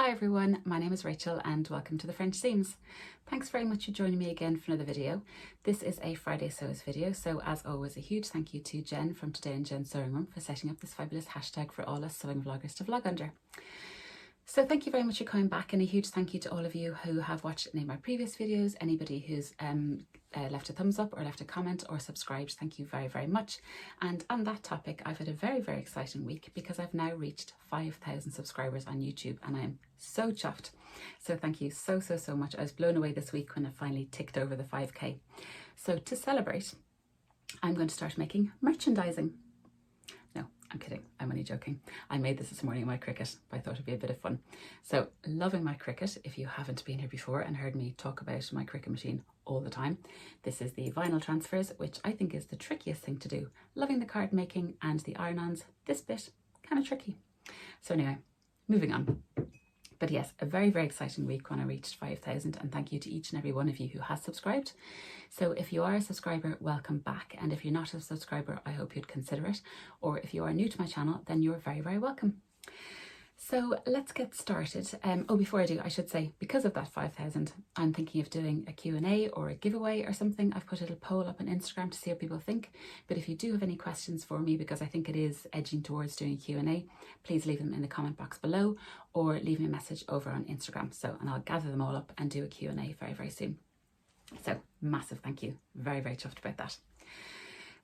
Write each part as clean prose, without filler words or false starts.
Hi everyone, my name is Rachel and welcome to the French Seams. Thanks very much for joining me again for another video. This is a Friday Sews video, so as always a huge thank you to Jen from Today in Jen's Sewing Room for setting up this fabulous hashtag for all us sewing vloggers to vlog under. So thank you very much for coming back, and a huge thank you to all of you who have watched any of my previous videos, anybody who's left a thumbs up or left a comment or subscribed. Thank you very, very much. And on that topic, I've had a very, very exciting week because I've now reached 5,000 subscribers on YouTube and I am so chuffed. So thank you so much. I was blown away this week when I finally ticked over the 5k. So to celebrate, I'm going to start making merchandising. No, I'm kidding. I'm only joking. I made this morning in my Cricut, but I thought it'd be a bit of fun. So loving my Cricut. If you haven't been here before and heard me talk about my Cricut machine all the time, this is the vinyl transfers, which I think is the trickiest thing to do. Loving the card making and the iron-ons. This bit, kind of tricky. So anyway, moving on. But yes, a very, very exciting week when I reached 5,000, and thank you to each and every one of you who has subscribed. So if you are a subscriber, welcome back. And if you're not a subscriber, I hope you'd consider it. Or if you are new to my channel, then you're very, very welcome. So let's get started. Before I do, I should say, because of that 5,000, I'm thinking of doing a Q&A or a giveaway or something. I've put a little poll up on Instagram to see what people think. But if you do have any questions for me, because I think it is edging towards doing a Q&A, please leave them in the comment box below or leave me a message over on Instagram. And I'll gather them all up and do a Q&A very, very soon. So massive thank you. Very, very chuffed about that.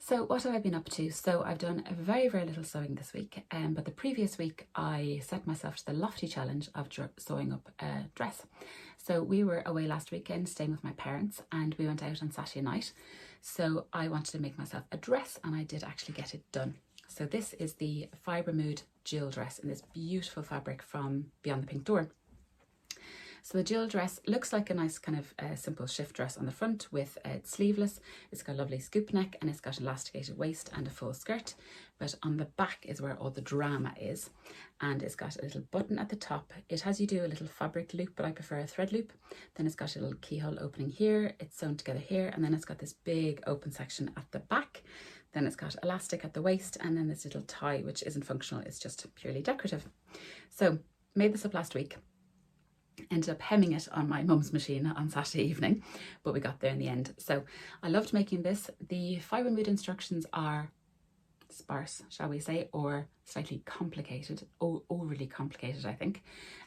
So what have I been up to? So I've done a very, very little sewing this week, but the previous week I set myself to the lofty challenge of sewing up a dress. So we were away last weekend staying with my parents and we went out on Saturday night. So I wanted to make myself a dress and I did actually get it done. So this is the Fibre Mood Jill dress in this beautiful fabric from Beyond the Pink Door. So the Jill dress looks like a nice kind of simple shift dress on the front with it's sleeveless. It's got a lovely scoop neck and it's got an elasticated waist and a full skirt. But on the back is where all the drama is. And it's got a little button at the top. It has you do a little fabric loop, but I prefer a thread loop. Then it's got a little keyhole opening here. It's sewn together here. And then it's got this big open section at the back. Then it's got elastic at the waist and then this little tie, which isn't functional. It's just purely decorative. So made this up last week. Ended up hemming it on my mum's machine on Saturday evening, but we got there in the end. So I loved making this. The Fibre Mood instructions are sparse, shall we say, or slightly complicated, overly complicated, I think.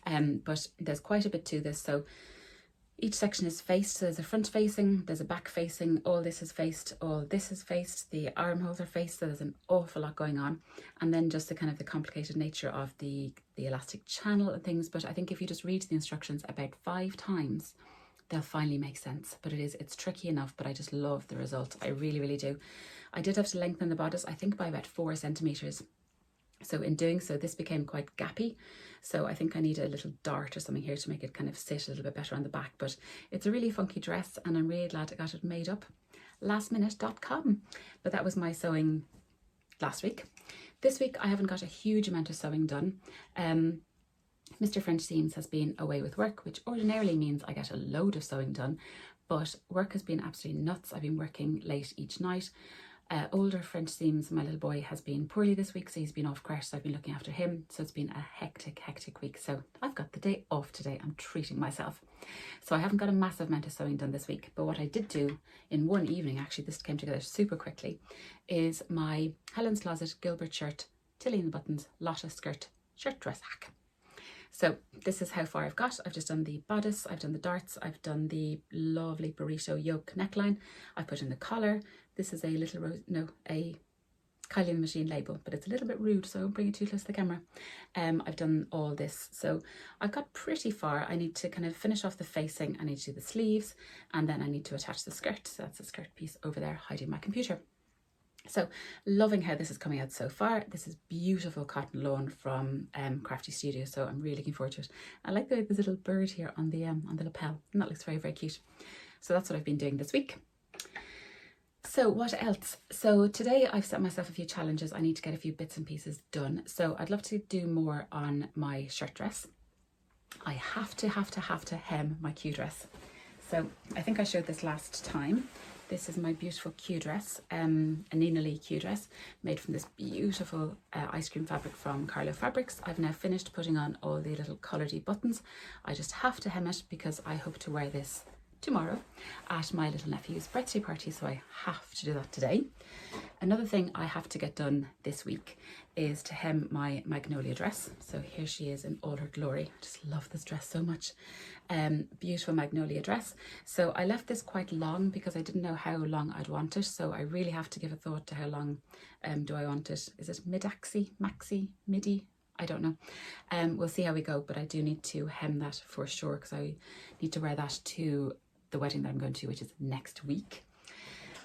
But there's quite a bit to this. So each section is faced. So there's a front facing, there's a back facing, all this is faced, all this is faced, the armholes are faced, so there's an awful lot going on. And then just the kind of the complicated nature of the elastic channel and things. But I think if you just read the instructions about 5 times, they'll finally make sense. But it's tricky enough, but I just love the result. I really, really do. I did have to lengthen the bodice, I think by about 4 centimeters. So in doing so, this became quite gappy. So I think I need a little dart or something here to make it kind of sit a little bit better on the back. But it's a really funky dress and I'm really glad I got it made up. Lastminute.com. But that was my sewing last week. This week I haven't got a huge amount of sewing done. Mr. French Seams has been away with work, which ordinarily means I get a load of sewing done. But work has been absolutely nuts. I've been working late each night. Older French Seams, my little boy, has been poorly this week, so he's been off crash, so I've been looking after him. So it's been a hectic week. So I've got the day off today. I'm treating myself. So I haven't got a massive amount of sewing done this week, but what I did do in one evening, actually this came together super quickly, is my Helen's Closet Gilbert shirt, Tilly and the Buttons, Lotta skirt, shirt dress hack. So this is how far I've got. I've just done the bodice, I've done the darts, I've done the lovely burrito yoke neckline, I put in the collar. This is a little a Kylie in the Machine label, but it's a little bit rude, so I won't bring it too close to the camera. I've done all this, so I've got pretty far. I need to kind of finish off the facing, I need to do the sleeves, and then I need to attach the skirt. So that's the skirt piece over there hiding my computer. So loving how this is coming out so far. This is beautiful cotton lawn from Crafty Studio, so I'm really looking forward to it. I like the way there's a little bird here on the lapel, and that looks very, very cute. So that's what I've been doing this week. So what else? So today I've set myself a few challenges. I need to get a few bits and pieces done. So I'd love to do more on my shirt dress. I have to hem my Q dress. So I think I showed this last time. This is my beautiful Q dress, a Nina Lee Q dress made from this beautiful ice cream fabric from Carlo Fabrics. I've now finished putting on all the little coloured buttons. I just have to hem it because I hope to wear this tomorrow at my little nephew's birthday party, so I have to do that today. Another thing I have to get done this week is to hem my Magnolia dress. So here she is in all her glory. I just love this dress so much. Beautiful Magnolia dress. So I left this quite long because I didn't know how long I'd want it, so I really have to give a thought to how long do I want it. Is it mid-axi, maxi, midi? I don't know. We'll see how we go, but I do need to hem that for sure because I need to wear that to the wedding that I'm going to, which is next week.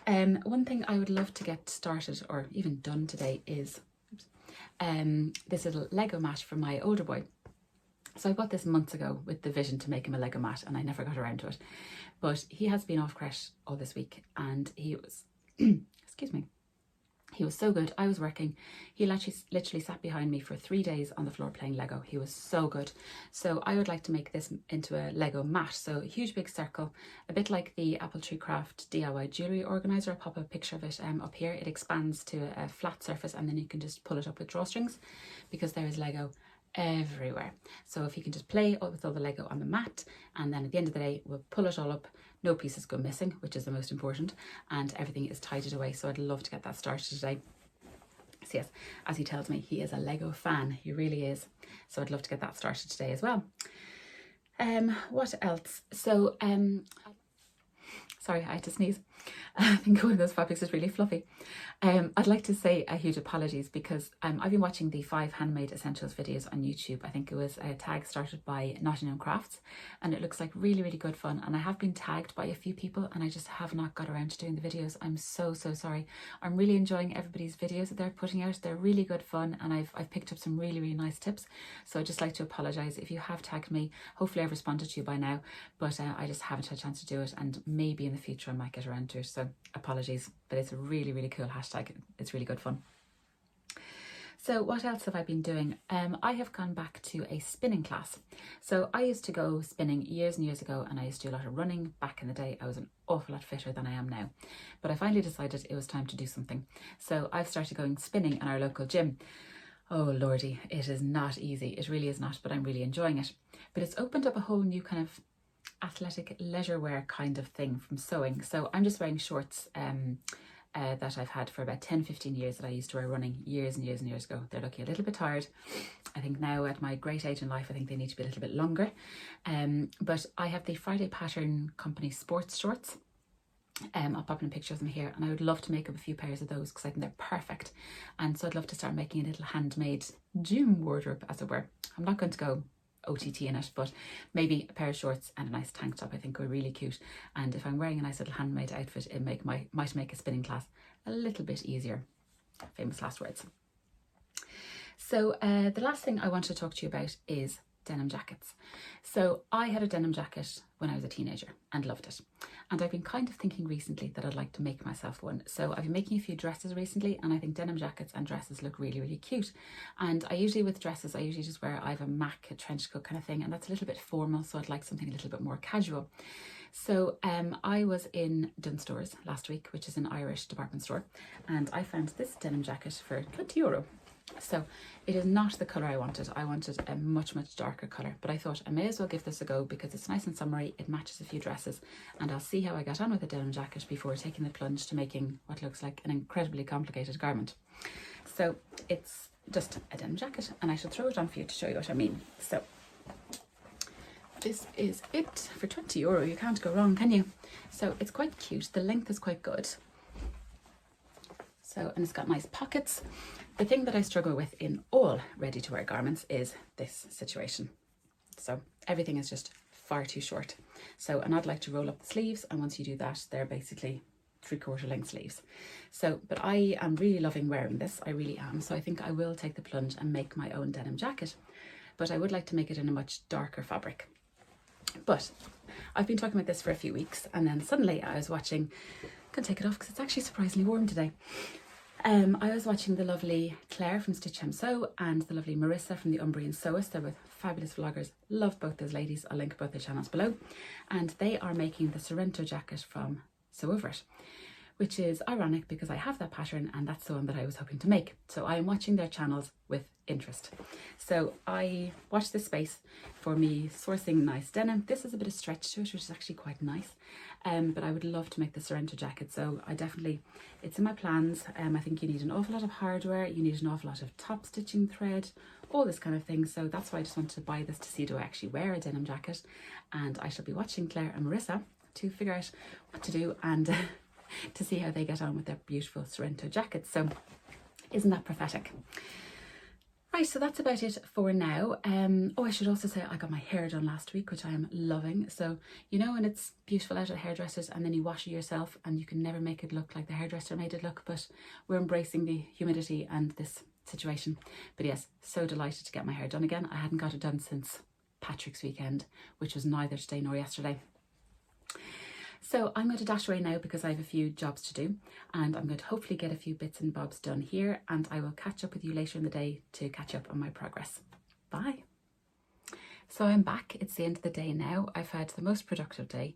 One thing I would love to get started or even done today is this little Lego mat for my older boy. So I bought this months ago with the vision to make him a Lego mat, and I never got around to it. But he has been off creche all this week, and he was, excuse me, he was so good. I was working. He literally sat behind me for 3 days on the floor playing Lego. He was so good. So I would like to make this into a Lego mat. So a huge big circle, a bit like the Apple Tree Craft DIY jewellery organiser. I'll pop a picture of it up here. It expands to a flat surface and then you can just pull it up with drawstrings because there is Lego everywhere. So if you can just play with all the Lego on the mat, and then at the end of the day we'll pull it all up, no pieces go missing, which is the most important, and everything is tidied away. So I'd love to get that started today. So yes, as he tells me, he is a Lego fan, he really is. So I'd love to get that started today as well. What else? So sorry, I had to sneeze. I think one of those fabrics is really fluffy. I'd like to say a huge apologies because I've been watching the 5 handmade essentials videos on YouTube. I think it was a tag started by Nottingham Crafts, and it looks like really, really good fun. And I have been tagged by a few people and I just have not got around to doing the videos. I'm so sorry. I'm really enjoying everybody's videos that they're putting out. They're really good fun, and I've picked up some really, really nice tips. So I'd just like to apologise if you have tagged me. Hopefully I've responded to you by now, but I just haven't had a chance to do it, and maybe in the future I might get around to it. So apologies, but it's a really, really cool hashtag. It's really good fun. So what else have I been doing? I have gone back to a spinning class. So I used to go spinning years and years ago, and I used to do a lot of running back in the day. I was an awful lot fitter than I am now, but I finally decided it was time to do something. So I've started going spinning in our local gym. Oh lordy, it is not easy. It really is not, but I'm really enjoying it. But it's opened up a whole new kind of athletic leisure wear kind of thing from sewing. So I'm just wearing shorts that I've had for about 10-15 years that I used to wear running years and years and years ago. They're looking a little bit tired. I think now at my great age in life, I think they need to be a little bit longer. But I have the Friday Pattern Company sports shorts. I'll pop in a picture of them here, and I would love to make up a few pairs of those because I think they're perfect. And so I'd love to start making a little handmade gym wardrobe, as it were. I'm not going to go OTT in it, but maybe a pair of shorts and a nice tank top I think are really cute. And if I'm wearing a nice little handmade outfit, it might make a spinning class a little bit easier. Famous last words. So the last thing I want to talk to you about is denim jackets. So I had a denim jacket when I was a teenager and loved it, and I've been kind of thinking recently that I'd like to make myself one. So I've been making a few dresses recently, and I think denim jackets and dresses look really, really cute. And I usually with dresses, I usually just wear either a Mac, a trench coat kind of thing, and that's a little bit formal, so I'd like something a little bit more casual. So I was in Dunstores last week, which is an Irish department store, and I found this denim jacket for €20. So it is not the colour I wanted. I wanted a much, much darker colour, but I thought I may as well give this a go because it's nice and summery, it matches a few dresses, and I'll see how I got on with a denim jacket before taking the plunge to making what looks like an incredibly complicated garment. So it's just a denim jacket, and I shall throw it on for you to show you what I mean. So this is it for €20. You can't go wrong, can you? So it's quite cute. The length is quite good. So, and it's got nice pockets. The thing that I struggle with in all ready-to-wear garments is this situation. So everything is just far too short. So, and I'd like to roll up the sleeves, and once you do that, they're basically 3/4 length sleeves. So, but I am really loving wearing this. I really am. So I think I will take the plunge and make my own denim jacket, but I would like to make it in a much darker fabric. But I've been talking about this for a few weeks, and then suddenly I was watching, I'm gonna take it off because it's actually surprisingly warm today. I was watching the lovely Claire from Stitch Hem Sew and the lovely Marissa from the Umbrian Sewist. They're both fabulous vloggers. Love both those ladies. I'll link both their channels below. And they are making the Sorrento jacket from so over it, which is ironic because I have that pattern and that's the one that I was hoping to make. So I am watching their channels with interest. So I watched this space for me sourcing nice denim. This is a bit of stretch to it, which is actually quite nice. But I would love to make the Sorrento jacket. So it's in my plans. I think you need an awful lot of hardware. You need an awful lot of top stitching thread, all this kind of thing. So that's why I just wanted to buy this to see, do I actually wear a denim jacket? And I shall be watching Claire and Marissa to figure out what to do and to see how they get on with their beautiful Sorrento jackets. So isn't that prophetic? Right, so that's about it for now. Oh, I should also say I got my hair done last week, which I am loving. So, you know, when it's beautiful out at hairdressers and then you wash it yourself and you can never make it look like the hairdresser made it look, but we're embracing the humidity and this situation. But yes, so delighted to get my hair done again. I hadn't got it done since Patrick's weekend, which was neither today nor yesterday. So I'm going to dash away now because I have a few jobs to do, and I'm going to hopefully get a few bits and bobs done here, and I will catch up with you later in the day to catch up on my progress. Bye. So I'm back. It's the end of the day now. I've had the most productive day.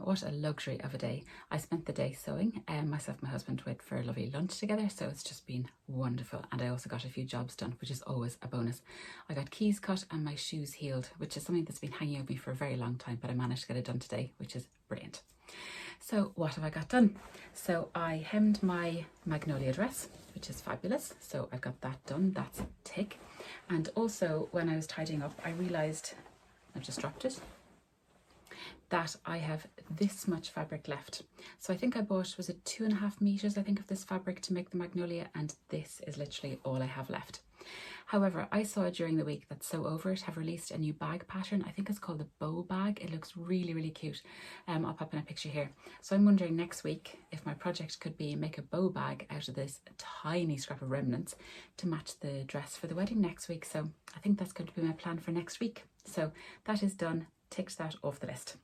What a luxury of a day. I spent the day sewing, myself and my husband went for a lovely lunch together, so it's just been wonderful. And I also got a few jobs done, which is always a bonus. I got keys cut and my shoes healed, which is something that's been hanging over me for a very long time, but I managed to get it done today, which is brilliant. So what have I got done? So I hemmed my magnolia dress, which is fabulous. So I've got that done. That's a tick. And also when I was tidying up, I realised, I've just dropped it, that I have this much fabric left. So I think I bought, was it 2.5 meters, I think, of this fabric to make the magnolia, and this is literally all I have left. However, I saw during the week that Sew Over It have released a new bag pattern. I think it's called the bow bag. It looks really, really cute. I'll pop in a picture here. So I'm wondering next week if my project could be make a bow bag out of this tiny scrap of remnants to match the dress for the wedding next week. So I think that's going to be my plan for next week. So that is done. Ticked that off the list.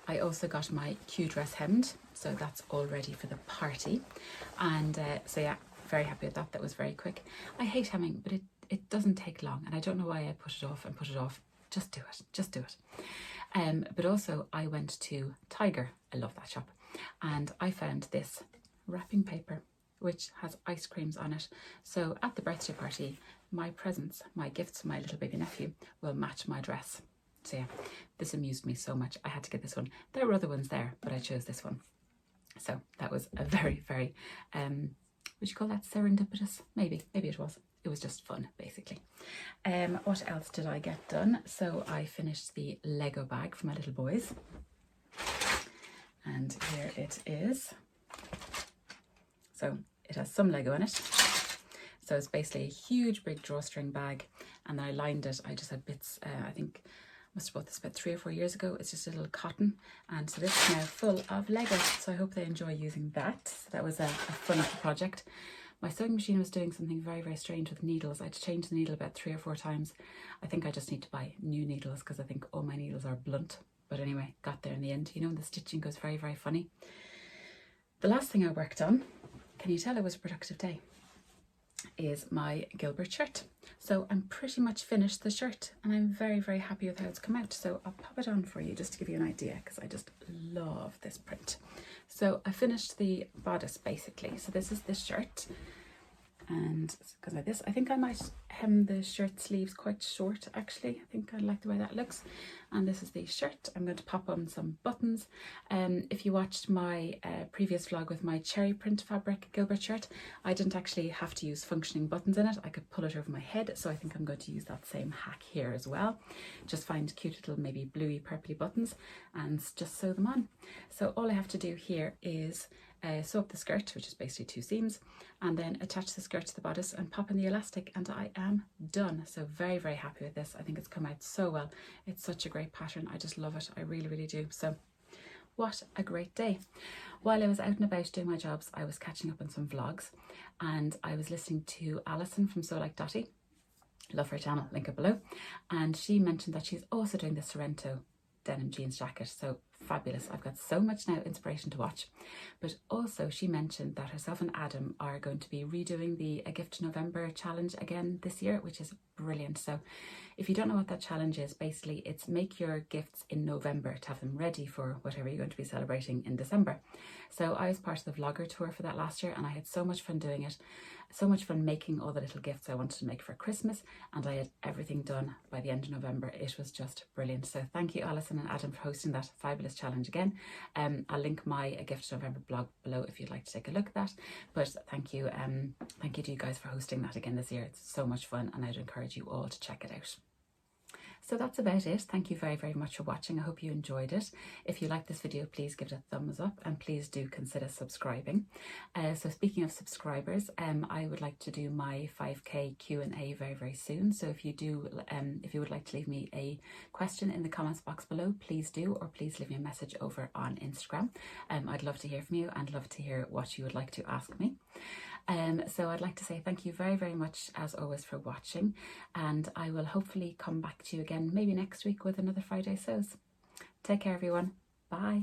I also got my Q dress hemmed, so that's all ready for the party. And so yeah, very happy with that. That was very quick. I hate hemming, but it doesn't take long, and I don't know why I put it off and put it off. Just do it, just do it. But also I went to Tiger, I love that shop, and I found this wrapping paper which has ice creams on it. So at the birthday party, my presents, my gifts, my little baby nephew will match my dress. So yeah, this amused me so much. I had to get this one. There were other ones there, but I chose this one. So that was a very, very, would you call that serendipitous? Maybe it was. It was just fun, basically. What else did I get done? So I finished the Lego bag for my little boys. And here it is. So it has some Lego in it. So it's basically a huge big drawstring bag. And then I lined it. I just had bits, I think, must have bought this about 3 or 4 years ago. It's just a little cotton, and so this is now full of Lego, so I hope they enjoy using that. So that was a fun little project. My sewing machine was doing something very, very strange with needles. I had to change the needle about 3 or 4 times. I think I just need to buy new needles because I think all my needles are blunt. But anyway, got there in the end. You know, the stitching goes very, very funny. The last thing I worked on, can you tell it was a productive day, is my Gilbert shirt. So I'm pretty much finished the shirt, and I'm very, very happy with how it's come out. So I'll pop it on for you just to give you an idea, because I just love this print. So I finished the bodice basically. So this is this shirt, and because like this, I think I might hem the shirt sleeves quite short actually. I think I like the way that looks. And this is the shirt. I'm going to pop on some buttons. If you watched my previous vlog with my cherry print fabric Gilbert shirt, I didn't actually have to use functioning buttons in it. I could pull it over my head, so I think I'm going to use that same hack here as well. Just find cute little maybe bluey purpley buttons and just sew them on. So all I have to do here is sew up the skirt, which is basically 2 seams, and then attach the skirt to the bodice and pop in the elastic, and I am done. So very, very happy with this. I think it's come out so well. It's such a great pattern. I just love it. I really, really do. So what a great day. While I was out and about doing my jobs, I was catching up on some vlogs, and I was listening to Alison from Sew Like Dottie. Love her channel, link it below. And she mentioned that she's also doing the Sorrento denim jeans jacket. So fabulous. I've got so much now inspiration to watch. But also she mentioned that herself and Adam are going to be redoing the A Gift to November challenge again this year, which is brilliant. So if you don't know what that challenge is, basically it's make your gifts in November to have them ready for whatever you're going to be celebrating in December. So I was part of the vlogger tour for that last year, and I had so much fun doing it, so much fun making all the little gifts I wanted to make for Christmas, and I had everything done by the end of November. It was just brilliant. So thank you, Alison and Adam, for hosting that fabulous challenge again. I'll link my A Gift to November blog below if you'd like to take a look at that. But thank you to you guys for hosting that again this year. It's so much fun, and I'd encourage you all to check it out. So that's about it. Thank you very, very much for watching. I hope you enjoyed it. If you like this video, please give it a thumbs up, and please do consider subscribing. So speaking of subscribers, I would like to do my 5K Q&A very, very soon. So if you would like to leave me a question in the comments box below, please do, or please leave me a message over on Instagram. I'd love to hear from you and love to hear what you would like to ask me. So I'd like to say thank you very, very much as always for watching, and I will hopefully come back to you again maybe next week with another Friday Sews. Take care everyone. Bye.